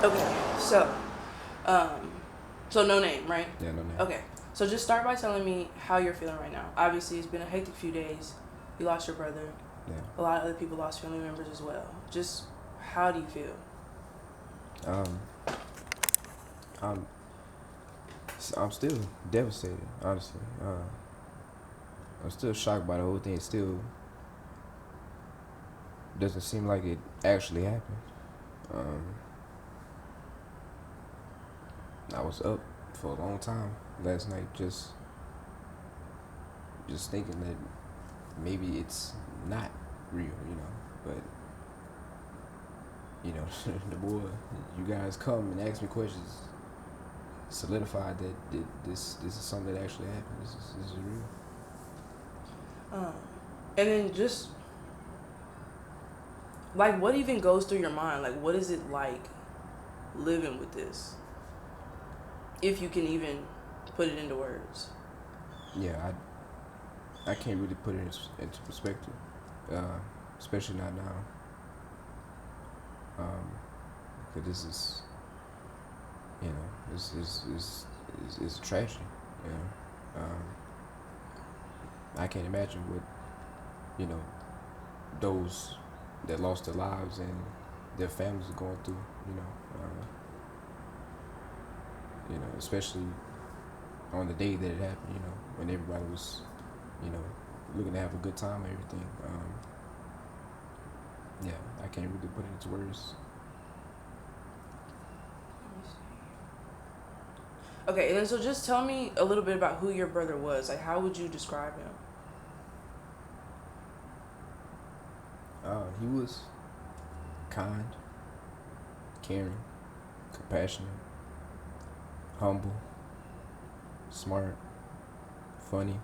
Okay, so no name, right? Yeah, no name. Okay, so just start by telling me how you're feeling right now. Obviously, it's been a hectic few days. You lost your brother. Yeah. A lot of other people lost family members as well. Just how do you feel? I'm I'm still devastated, honestly. I'm still shocked by the whole thing. It still doesn't seem like it actually happened. I was up for a long time last night, just thinking that maybe it's not real, But the more you guys come and ask me questions, solidified that this is something that actually happened. This is real. And then just like what even goes through your mind? Like what is it like living with this? If you can even put it into words. Yeah, I can't really put it into perspective, especially not now. Because this is, it's a tragedy. I can't imagine what, those that lost their lives and their families are going through. Especially on the day that it happened. When everybody was, looking to have a good time and everything. Yeah, I can't really put it into words. Okay, and then so just tell me a little bit about who your brother was. Like, how would you describe him? He was kind, caring, compassionate, humble, smart, funny.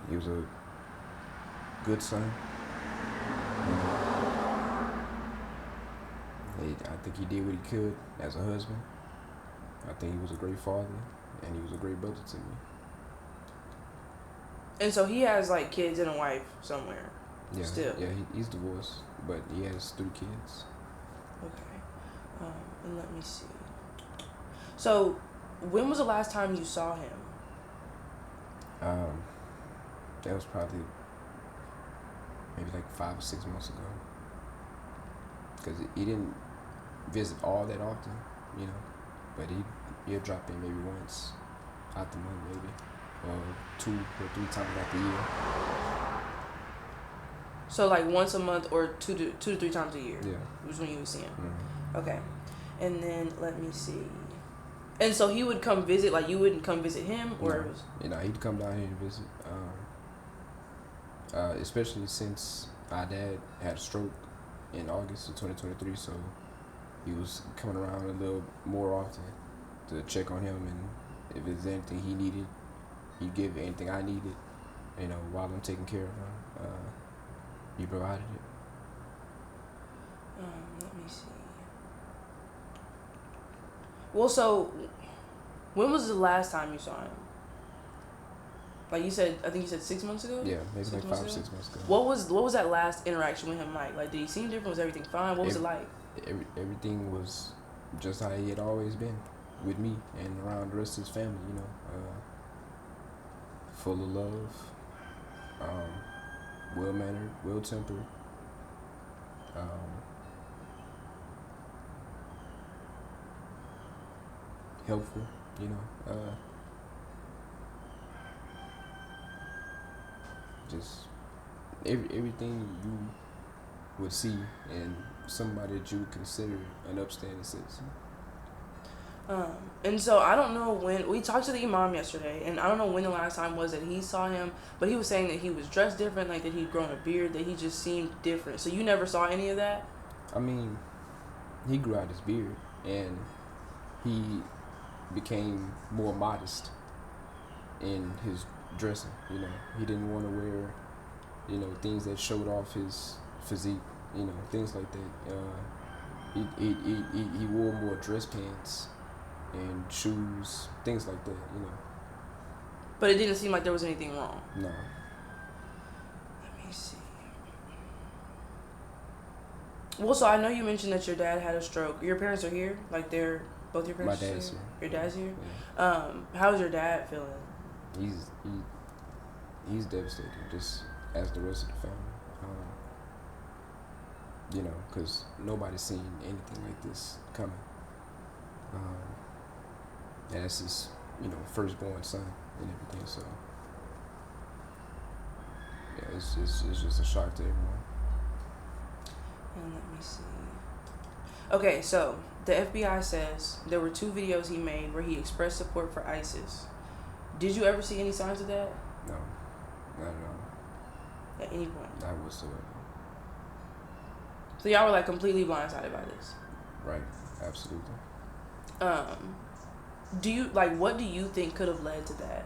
He was a good son. I think he did what he could as a husband. I think he was a great father, and he was a great brother to me. And so he has like kids and a wife somewhere. Yeah, still. Yeah, he's divorced, but he has 3 kids. Okay, and let me see. So, when was the last time you saw him? That was probably maybe like 5 or 6 months ago. Because he didn't visit all that often, but he'll drop in maybe once out the month, maybe, or 2 or 3 times out the year. So like once a month or 2 to 3 times a year. Yeah, was when you would see him. Mm-hmm. Okay, and then let me see. And so he would come visit. Like you wouldn't come visit him, or it was... he'd come down here to visit. Especially since our dad had a stroke in August of 2023, so he was coming around a little more often to check on him, and if there's anything he needed, he'd give anything I needed, while I'm taking care of him. He provided it. Let me see. Well, so when was the last time you saw him? Like you said, I think you said 6 months ago? Yeah, maybe like 5 or 6 months ago. What was that last interaction with him like? Like, did he seem different? Was everything fine? What was it like? Everything was just how he had always been with me and around the rest of his family, full of love, well-mannered, well-tempered, helpful, just everything you would see in somebody that you would consider an upstanding citizen. And so I don't know when we talked to the imam yesterday, and I don't know when the last time was that he saw him, but he was saying that he was dressed different, like that he'd grown a beard, that he just seemed different. So you never saw any of that? I mean, he grew out his beard, and he became more modest in his dressing. He didn't want to wear, things that showed off his physique, things like that. He wore more dress pants and shoes, things like that, But it didn't seem like there was anything wrong. No. Let me see. Well, so I know you mentioned that your dad had a stroke. Your parents are here? Like, they're both your My parents? dad's here. Your dad's here? Yeah. How's your dad feeling? He's devastated, just as the rest of the family. You know, because nobody's seen anything like this coming. And it's his, you know, firstborn son and everything. So yeah, it's just a shock to everyone. And let me see. Okay, so the FBI says there were 2 videos he made where he expressed support for ISIS. Did you ever see any signs of that? No, not at all. At any point? Not whatsoever. So y'all were like completely blindsided by this? Right, absolutely. Do you, like, what do you think could have led to that?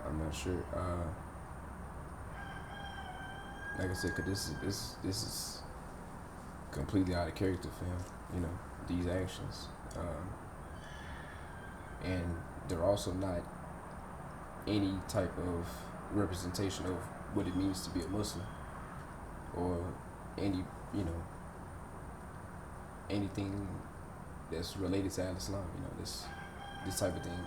I'm not sure. Like I said, 'cause this is completely out of character for him. You know, these actions, and they're also not any type of representation of what it means to be a Muslim, or any, you know, anything that's related to Islam. You know, this type of thing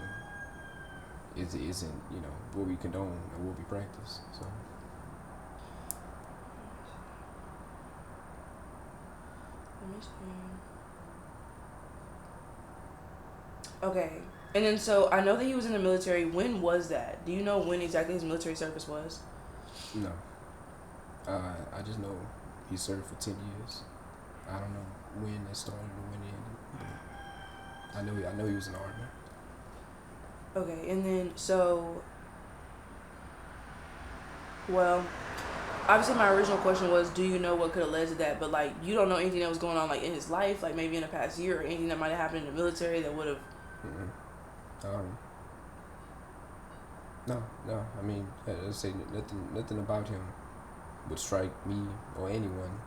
isn't, you know, what we condone or what we practice. So. Okay, and then so I know that he was in the military. When was that? Do you know when exactly his military service was? No. I just know he served for 10 years. I don't know when it started or when it ended, but I know he was in the Army. Okay, and then so, well, obviously my original question was, do you know what could have led to that? But like, you don't know anything that was going on like in his life, like maybe in the past year, or anything that might have happened in the military that would have. No. I mean, let's say nothing about him would strike me or anyone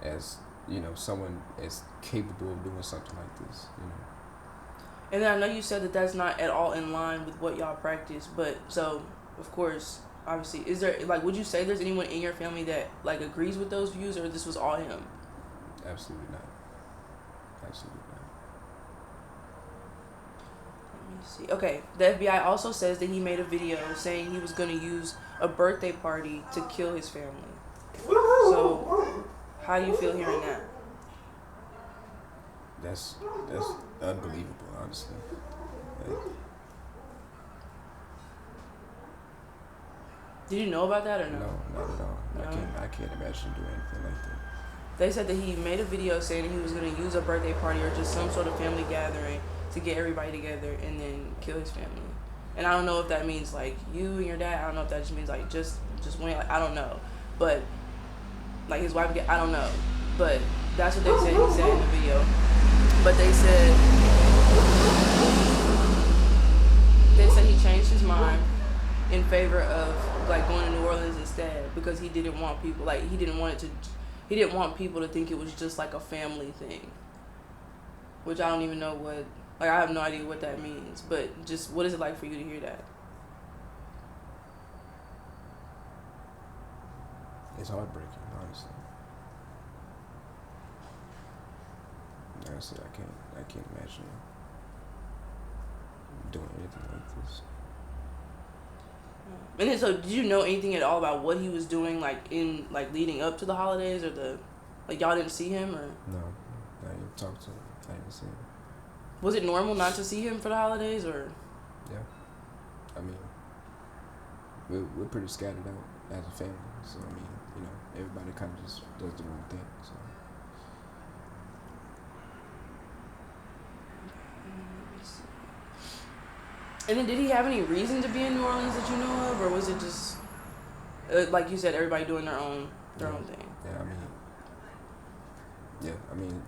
as, you know, someone as capable of doing something like this. You know. And then I know you said that that's not at all in line with what y'all practice, but so of course, obviously, is there, like, would you say there's anyone in your family that like agrees with those views, or this was all him? Absolutely not. Absolutely not. Let me see. Okay, the FBI also says that he made a video saying he was going to use a birthday party to kill his family. So, how do you feel hearing that? That's unbelievable, honestly. Did you know about that or no? No, not at all. No? I can't imagine doing anything like that. They said that he made a video saying he was going to use a birthday party or just some sort of family gathering to get everybody together and then kill his family. And I don't know if that means like you and your dad. I don't know if that just means like just when, like, I don't know. But like his wife, I don't know. But that's what they said he said in the video. But they said he changed his mind in favor of like going to New Orleans instead, because he didn't want people, like, he didn't want people to think it was just like a family thing, which I don't even know what, like, I have no idea what that means. But just, what is it like for you to hear that? It's heartbreaking, honestly. Like I said, I can't imagine doing anything like this. And then, so did you know anything at all about what he was doing, like in, like, leading up to the holidays, or like, y'all didn't see him, or? No, I didn't talk to him. I didn't see him. Was it normal not to see him for the holidays, or? Yeah, I mean, we're pretty scattered out as a family, so I mean, you know, everybody kind of just does their own thing. So. And then, did he have any reason to be in New Orleans that you know of, or was it just, like you said, everybody doing their own thing? Yeah, I mean,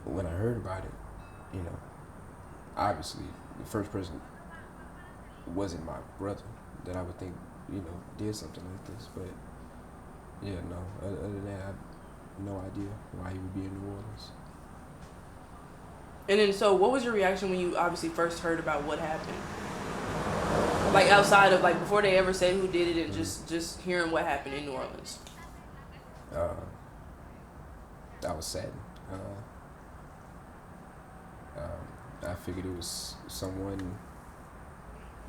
when I heard about it, you know, obviously the first person wasn't my brother that I would think, you know, did something like this. But yeah, no. Other than that, I have no idea why he would be in New Orleans. And then, so what was your reaction when you obviously first heard about what happened? Like outside of like before they ever said who did it, and just hearing what happened in New Orleans. I was saddened. I figured it was someone,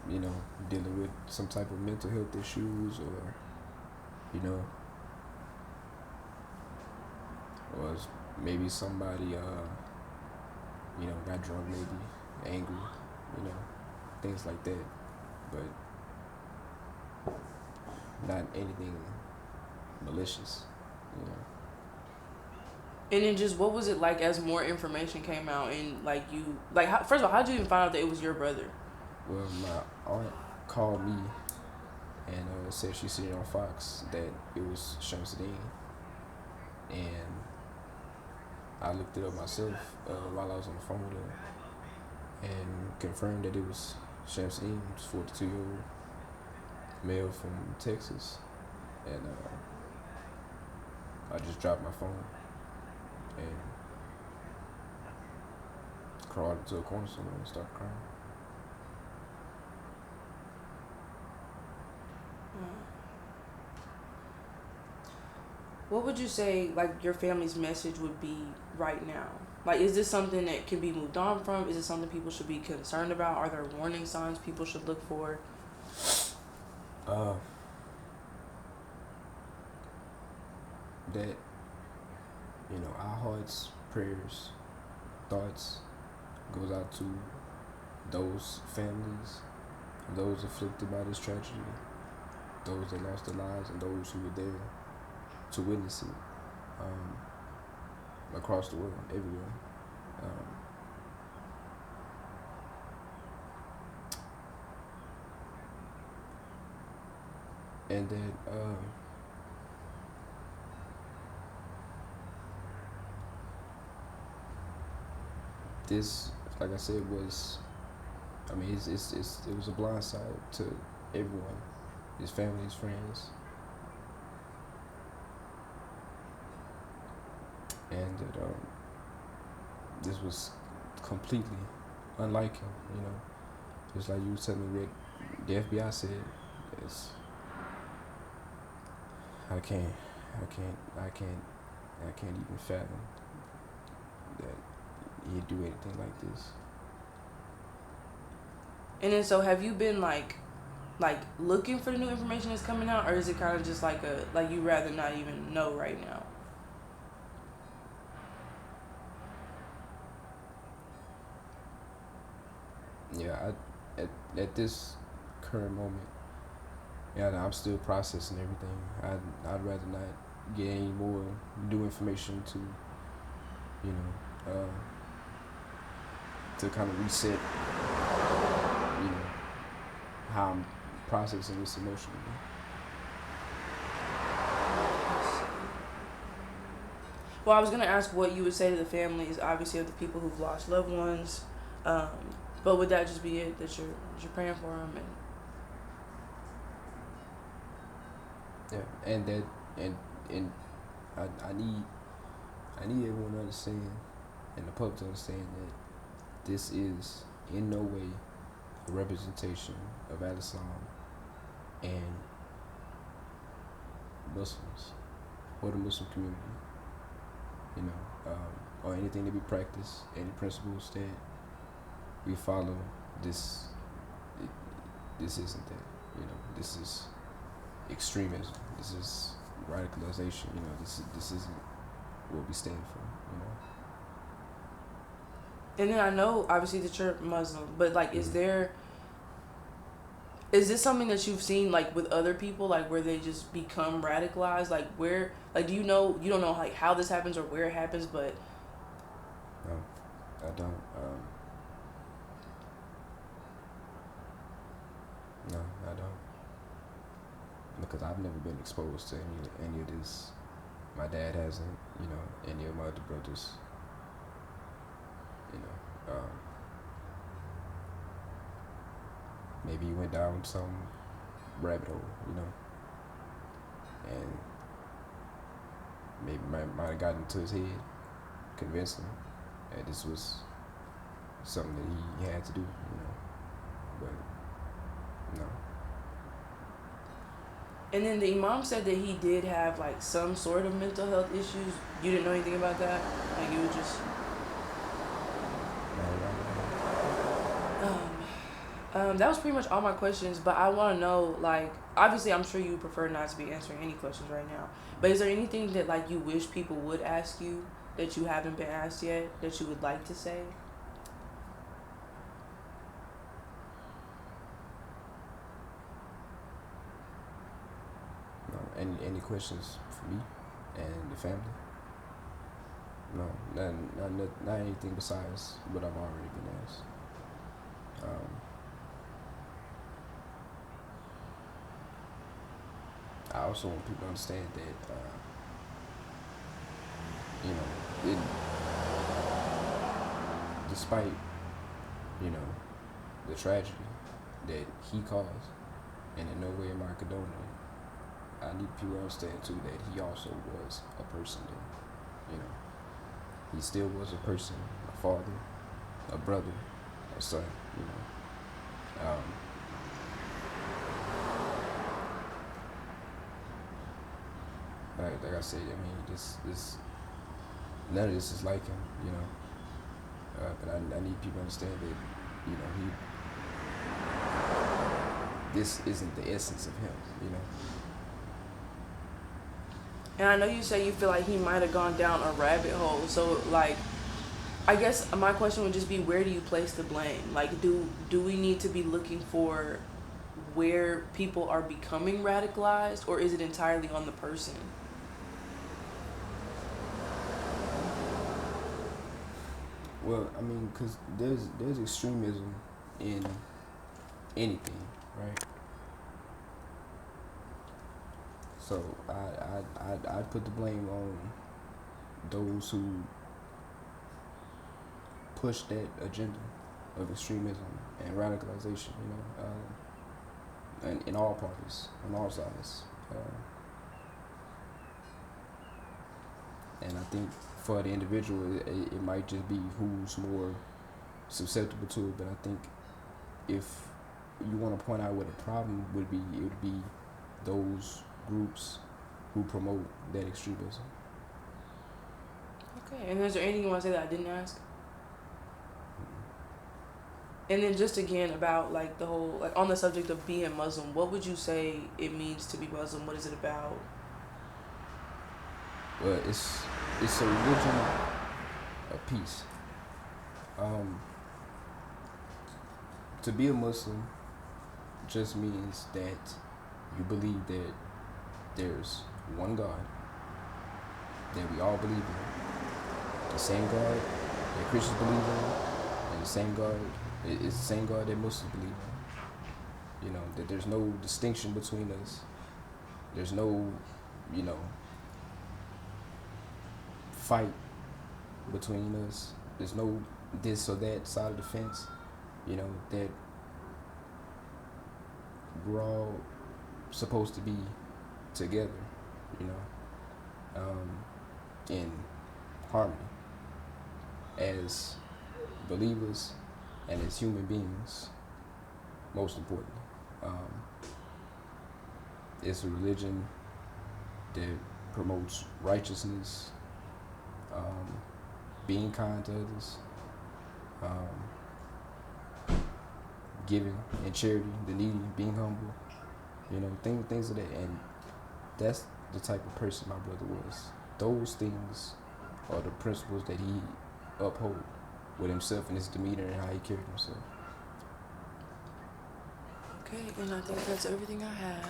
you know, dealing with some type of mental health issues, or, you know, or maybe somebody, you know, got drunk, maybe angry, you know, things like that, but not anything malicious, you know. And then just what was it like as more information came out and like you like how, first of all, how did you even find out that it was your brother? Well, my aunt called me and said she seen it on Fox that it was Shamsud-Din, and I looked it up myself while I was on the phone with her and confirmed that it was Shamsud-Din, 42-year-old male from Texas, and I just dropped my phone and crawled into a corner somewhere and started crying. What would you say like your family's message would be right now? Like, is this something that can be moved on from? Is it something people should be concerned about? Are there warning signs people should look for? That, you know, our hearts, prayers, thoughts goes out to those families, those afflicted by this tragedy, those that lost their lives, and those who were there to witness it, across the world, everywhere. And that this, like I said, was, I mean, it was a blindside to everyone, his family, his friends, and that this was completely unlike him, you know. Just like you were telling me what the FBI said, it's, I can't even fathom that he'd do anything like this. And then so have you been like looking for the new information that's coming out, or is it kind of just like you rather not even know right now? Yeah, at this current moment, yeah, I'm still processing everything. I'd rather not get any more new information to, you know, to kind of reset, you know, how I'm processing this emotionally. Well, I was gonna ask what you would say to the families, obviously, of the people who've lost loved ones, but would that just be it? That you're praying for them and. Yeah, and that, and I need everyone to understand, and the public to understand that this is in no way a representation of Al-Islam and Muslims or the Muslim community, you know, or anything that we practice, any principles that we follow. This isn't that, you know. This is extremism. This is radicalization. You know, this isn't what we stand for. You know. And then I know obviously that you're Muslim, but like, is this something that you've seen like with other people, like where they just become radicalized? Like where, like, you don't know like how this happens or where it happens, but. No, I don't. No, I don't. Because I've never been exposed to any of this. My dad hasn't, you know, any of my other brothers, you know. Maybe he went down some rabbit hole, you know, and maybe might have gotten into his head, convinced him that this was something that he had to do, you know, but no. And then the imam said that he did have like some sort of mental health issues. You didn't know anything about that? Like you were just that was pretty much all my questions, but I want to know, like, obviously I'm sure you prefer not to be answering any questions right now, but is there anything that like you wish people would ask you that you haven't been asked yet that you would like to say? No, any questions for me and the family? No, not anything besides what I've already been asked. I also want people to understand that, despite, the tragedy that he caused, and in no way am I condoning it, I need people to understand too that he also was a person there. He still was a person, a father, a brother, a son. Like I said, this none of this is like him, but I need people to understand that, this isn't the essence of him, And I know you say you feel like he might have gone down a rabbit hole. So, like, I guess my question would just be, where do you place the blame? Like, do we need to be looking for where people are becoming radicalized, or is it entirely on the person? Well, I mean, because there's extremism in anything, right? So I'd put the blame on those who push that agenda of extremism and radicalization, and in all parties, on all sides. And I think for the individual, it might just be who's more susceptible to it. But I think if you want to point out what the problem would be, it would be those groups who promote that extremism. Okay, and is there anything you want to say that I didn't ask? And then just again about like the whole, like on the subject of being Muslim, what would you say it means to be Muslim? What is it about? Well, it's a religion of peace. To be a Muslim just means that you believe that there's one God that we all believe in, the same God that Christians believe in, and the same God is the same God that Muslims believe in. That there's no distinction between us. There's no, fight between us. There's no this or that side of the fence. That we're all supposed to be together, in harmony as believers and as human beings, most importantly. It's a religion that promotes righteousness, being kind to others, giving and charity, the needy, being humble, things of that. And that's the type of person my brother was. Those things are the principles that he uphold with himself and his demeanor and how he carried himself. Okay, and I think that's everything I had.